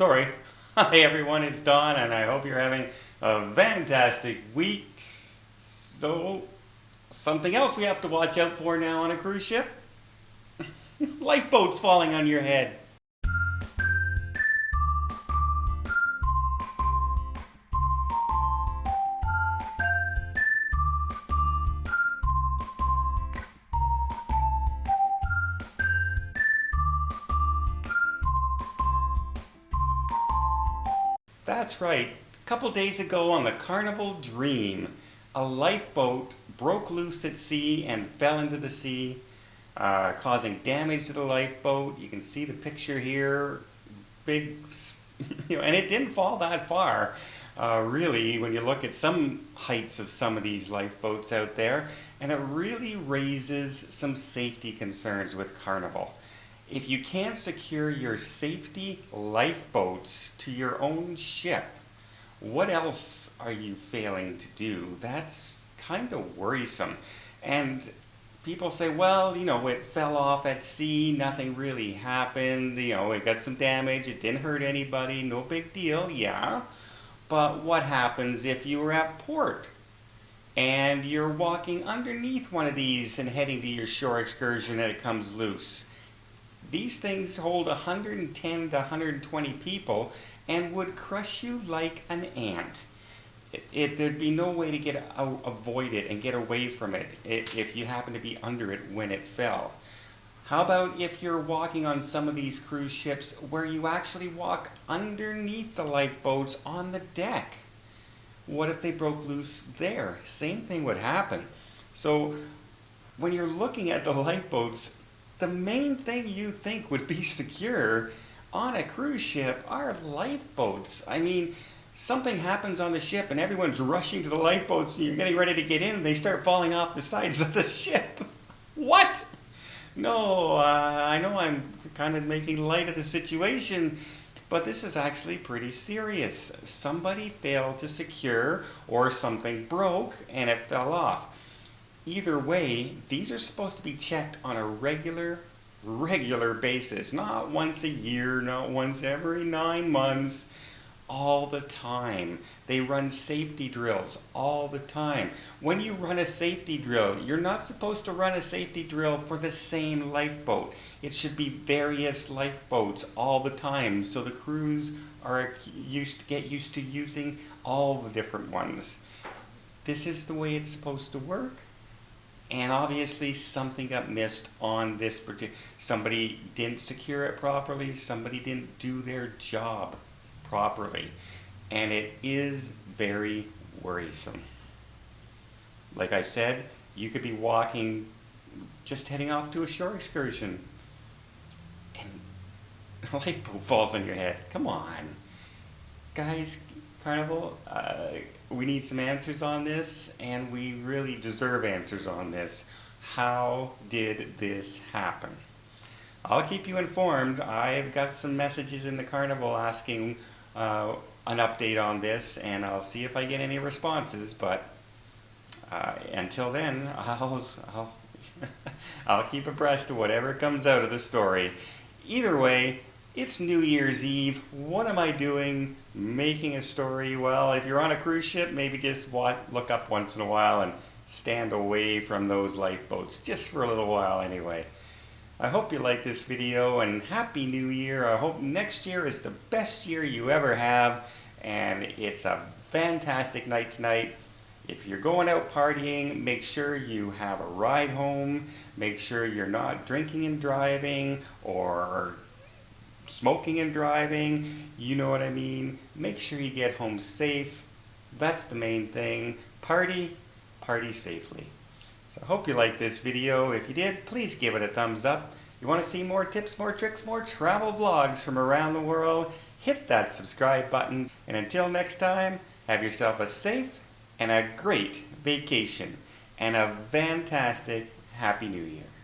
Sorry. Hi everyone, it's Don, and I hope you're having a fantastic week. So, something else we have to watch out for now on a cruise ship? Lifeboats falling on your head. That's right. A couple days ago on the Carnival Dream, a lifeboat broke loose at sea and fell into the sea, causing damage to the lifeboat. You can see the picture here. Big, and it didn't fall that far. Really, when you look at some heights of some of these lifeboats out there, and it really raises some safety concerns with Carnival. If you can't secure your safety lifeboats to your own ship, what else are you failing to do? That's kind of worrisome. And people say, well, it fell off at sea, nothing really happened, it got some damage, it didn't hurt anybody, no big deal, yeah. But what happens if you were at port and you're walking underneath one of these and heading to your shore excursion and it comes loose? These things hold 110 to 120 people and would crush you like an ant. There'd be no way to avoid it and get away from it if you happen to be under it when it fell. How about if you're walking on some of these cruise ships where you actually walk underneath the lifeboats on the deck? What if they broke loose there? Same thing would happen. So when you're looking at the lifeboats, the main thing you think would be secure on a cruise ship are lifeboats. I mean, something happens on the ship and everyone's rushing to the lifeboats and you're getting ready to get in and they start falling off the sides of the ship. What? No, I know I'm kind of making light of the situation, but this is actually pretty serious. Somebody failed to secure or something broke and it fell off. Either way, these are supposed to be checked on a regular basis, not once a year, not once every 9 months, all the time. They run safety drills all the time. When you run a safety drill, you're not supposed to run a safety drill for the same lifeboat. It should be various lifeboats all the time so the crews get used to using all the different ones. This is the way it's supposed to work. And obviously something got missed on this particular, somebody didn't secure it properly, somebody didn't do their job properly. And it is very worrisome. Like I said, you could be walking, just heading off to a shore excursion, and a lifeboat falls on your head. Come on. Guys, Carnival, we need some answers on this, and we really deserve answers on this. How did this happen? I'll keep you informed. I've got some messages in the Carnival asking an update on this, and I'll see if I get any responses, but until then, I'll keep abreast of whatever comes out of the story. Either way, it's New Year's Eve. What am I doing? Making a story? Well, if you're on a cruise ship, maybe just look up once in a while and stand away from those lifeboats, just for a little while anyway. I hope you like this video, and Happy New Year. I hope next year is the best year you ever have, and it's a fantastic night tonight. If you're going out partying, make sure you have a ride home. Make sure you're not drinking and driving or smoking and driving, you know what I mean. Make sure you get home safe. That's the main thing. Party safely. So I hope you liked this video. If you did, please give it a thumbs up. You want to see more tips, more tricks, more travel vlogs from around the world, hit that subscribe button. And until next time, have yourself a safe and a great vacation and a fantastic Happy New Year.